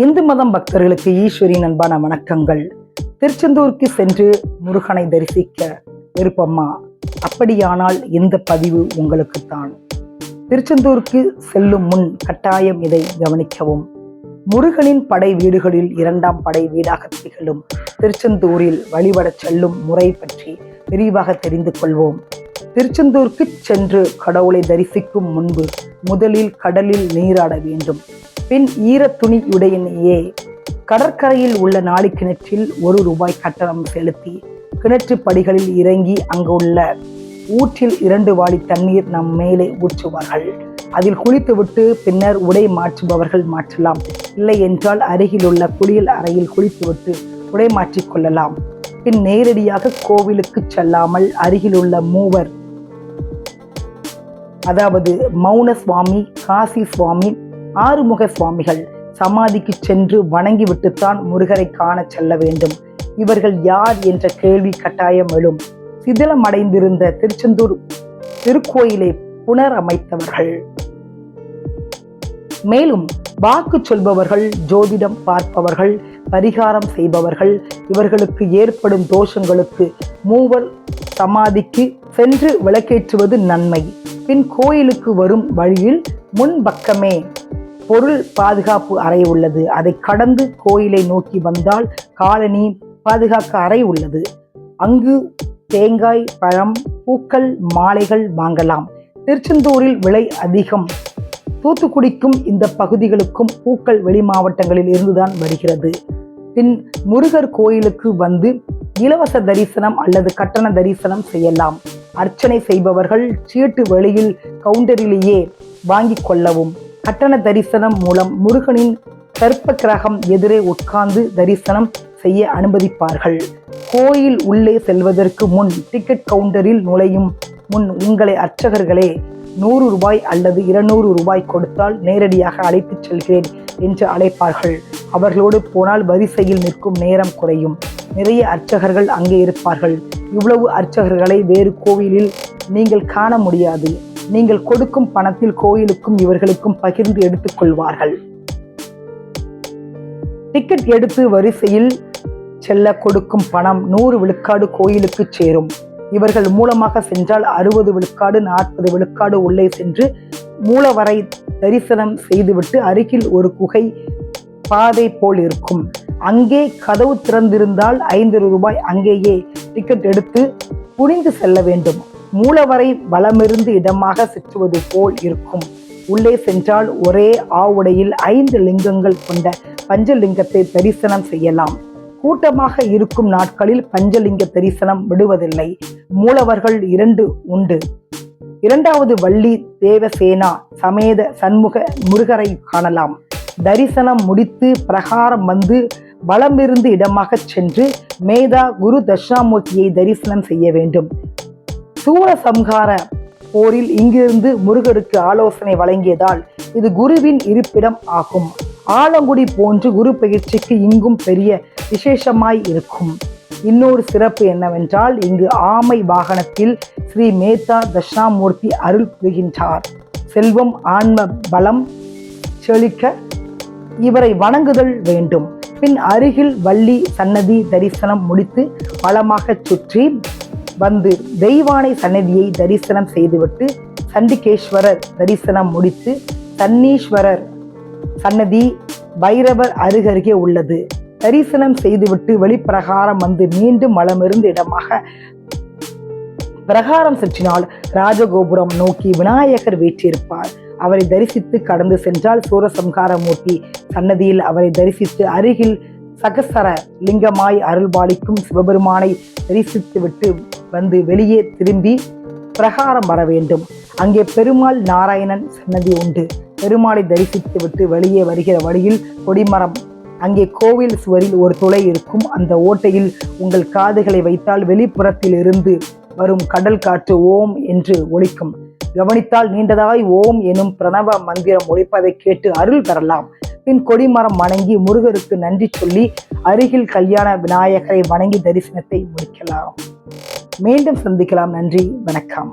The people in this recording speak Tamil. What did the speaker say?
இந்து மதம் பக்தர்களுக்கு ஈஸ்வரின் அன்பான வணக்கங்கள். திருச்செந்தூருக்கு சென்று முருகனை தரிசிக்க விருப்பமா? அப்படியானால் இந்த பதிவு உங்களுக்குத்தான். திருச்செந்தூருக்கு செல்லும் முன் கட்டாயம் இதை கவனிக்கவும். முருகனின் படை வீடுகளில் இரண்டாம் படை வீடாக திகழும் திருச்செந்தூரில் வழிபட செல்லும் முறை பற்றி விரிவாக தெரிந்து கொள்வோம். திருச்செந்தூருக்கு சென்று கடவுளை தரிசிக்கும் முன்பு முதலில் கடலில் நீராட வேண்டும். பின் ஈர துணியுடையனையே கடற்கரையில் உள்ள நாளி கிணற்றில் ₹1 கட்டணம் செலுத்தி கிணற்று படிகளில் இறங்கி அங்குள்ள ஊற்றில் 2 வாளி தண்ணீர் நம் மேலே ஊற்றுவார்கள். அதில் குளித்துவிட்டு பின்னர் உடை மாற்றுபவர்கள் மாற்றலாம். இல்லை என்றால் அருகில் உள்ள குளியல் அறையில் குளித்துவிட்டு உடை மாற்றிக்கொள்ளலாம். பின் நேரடியாக கோவிலுக்கு செல்லாமல் அருகில் உள்ள மூவர், அதாவது மௌன சுவாமி, காசி சுவாமி, ஆறுமுக சுவாமிகள் சமாதிக்கு சென்று வணங்கிவிட்டுத்தான் முருகரை காண செல்ல வேண்டும். இவர்கள் யார் என்ற கேள்வி கட்டாயம் எழும். சிதிலமடைந்திருந்த திருச்செந்தூர் திருக்கோயிலை புனரமைத்தவர்கள். மேலும் வாக்கு சொல்பவர்கள், ஜோதிடம் பார்ப்பவர்கள், பரிகாரம் செய்பவர்கள். இவர்களுக்கு ஏற்படும் தோஷங்களுக்கு மூவர் சமாதிக்கு சென்று விளக்கேற்றுவது நன்மை. பின் கோயிலுக்கு வரும் வழியில் முன்பக்கமே பொருள் பாதுகாப்பு அறை உள்ளது. அதை கடந்து கோயிலை நோக்கி வந்தால் காலனி பாதுகாக்க அறை உள்ளது. அங்கு தேங்காய், பழம், பூக்கள், மாலைகள் வாங்கலாம். திருச்செந்தூரில் விலை அதிகம். தூத்துக்குடிக்கும் இந்த பகுதிகளுக்கும் பூக்கள் வெளி மாவட்டங்களில் இருந்துதான் வருகிறது. பின் முருகர் கோயிலுக்கு வந்து இலவச தரிசனம் அல்லது கட்டண தரிசனம் செய்யலாம். அர்ச்சனை செய்பவர்கள் சீட்டு வெளியில் கவுண்டரிலேயே வாங்கி கொள்ளவும். கட்டண தரிசனம் மூலம் முருகனின் கற்ப கிரகம் எதிரே உட்கார்ந்து தரிசனம் செய்ய அனுமதிப்பார்கள். கோயில் உள்ளே செல்வதற்கு முன் டிக்கெட் கவுண்டரில் நுழையும் முன் உங்களை அர்ச்சகர்களே ₹100 அல்லது ₹200 கொடுத்தால் நேரடியாக அழைத்துச் செல்கிறேன் என்று அழைப்பார்கள். அவர்களோடு போனால் வரிசையில் நிற்கும் நேரம் குறையும். நிறைய அர்ச்சகர்கள் அங்கே இருப்பார்கள். இவ்வளவு அர்ச்சகர்களை வேறு கோவிலில் நீங்கள் காண முடியாது. நீங்கள் கொடுக்கும் பணத்தில் கோயிலுக்கும் இவர்களுக்கும் பகிர்ந்து எடுத்துக் கொள்வார்கள். டிக்கெட் எடுத்து வரிசையில் செல்ல கொடுக்கும் பணம் 100 விழுக்காடு கோயிலுக்கு சேரும். இவர்கள் மூலமாக சென்றால் 60 விழுக்காடு, 40 விழுக்காடு உள்ளே சென்று மூலவரை தரிசனம் செய்துவிட்டு அருகில் ஒரு குகை பாதை போல் இருக்கும். அங்கே கதவு திறந்திருந்தால் ₹5 அங்கேயே டிக்கெட் எடுத்து புரிந்து செல்ல வேண்டும். மூலவரை வலமிருந்து இடமாக சுற்றுவது போல் இருக்கும். உள்ளே சென்றால் ஒரே ஆவுடையில் 5 லிங்கங்கள் கொண்ட பஞ்சலிங்கத்தை தரிசனம் செய்யலாம். கூட்டமாக இருக்கும் நாட்களில் பஞ்சலிங்க தரிசனம் விடுவதில்லை. மூலவர்கள் 2 உண்டு. 2வது வள்ளி தேவசேனா சமேத சண்முக முருகரை காணலாம். தரிசனம் முடித்து பிரகாரம் வந்து வலமிருந்து இடமாக சென்று மேதா குரு தட்சிணாமூர்த்தியை தரிசனம் செய்ய வேண்டும். சூரசம்ஹார போரில் இங்கிருந்து முருகருக்கு ஆலோசனை வழங்கியதால் இது குருவின் இருப்பிடம் ஆகும். ஆலங்குடி போன்று குரு பயிற்சிக்கு இங்கும் பெரிய விசேஷமாய் இருக்கும். இன்னொரு சிறப்பு என்னவென்றால் இங்கு ஆமை வாகனத்தில் ஸ்ரீ மேதா தட்சிணாமூர்த்தி அருள் புரிகின்றார். செல்வம், ஆன்ம பலம் செழிக்க இவரை வணங்குதல் வேண்டும். பின் அருகில் வள்ளி சன்னதி தரிசனம் முடித்து வளமாக சுற்றி வந்து தெய்வானை சன்னதியை தரிசனம் செய்துவிட்டு சண்டிகேஸ்வரர் தரிசனம் முடித்து சன்னீஸ்வரர் சன்னதி பைரவர் அருகருகே உள்ளது. தரிசனம் செய்துவிட்டு வெளிப்பிரகாரம் வந்து மீண்டும் வலமிருந்து இடமாக பிரகாரம் சுற்றினால் ராஜகோபுரம் நோக்கி விநாயகர் வீற்றிருப்பார். அவரை தரிசித்து கடந்து சென்றால் சூரசம்ஹாரமூர்த்தி சன்னதியில் அவரை தரிசித்து அருகில் சகசர லிங்கமாய் அருள்பாலிக்கும் சிவபெருமானை தரிசித்து விட்டு வந்து வெளியே திரும்பி பிரகாரம் வர வேண்டும். அங்கே பெருமாள் நாராயணன் சன்னதி உண்டு. பெருமாளை தரிசித்து விட்டு வெளியே வருகிற வழியில் கொடிமரம். அங்கே கோவில் சுவரில் ஒரு துளை இருக்கும். அந்த ஓட்டையில் உங்கள் காதுகளை வைத்தால் வெளிப்புறத்தில் இருந்து வரும் கடல் காற்று ஓம் என்று ஒலிக்கும். கவனித்தால் நீண்டதாய் ஓம் எனும் பிரணவ மந்திரம் ஒலிப்பதை கேட்டு அருள் பெறலாம். பின் கொடிமரம் வணங்கி முருகருக்கு நன்றி சொல்லி அருகில் கல்யாண விநாயகரை வணங்கி தரிசனத்தை முடிக்கலாம். மீண்டும் சந்திக்கலாம். நன்றி, வணக்கம்.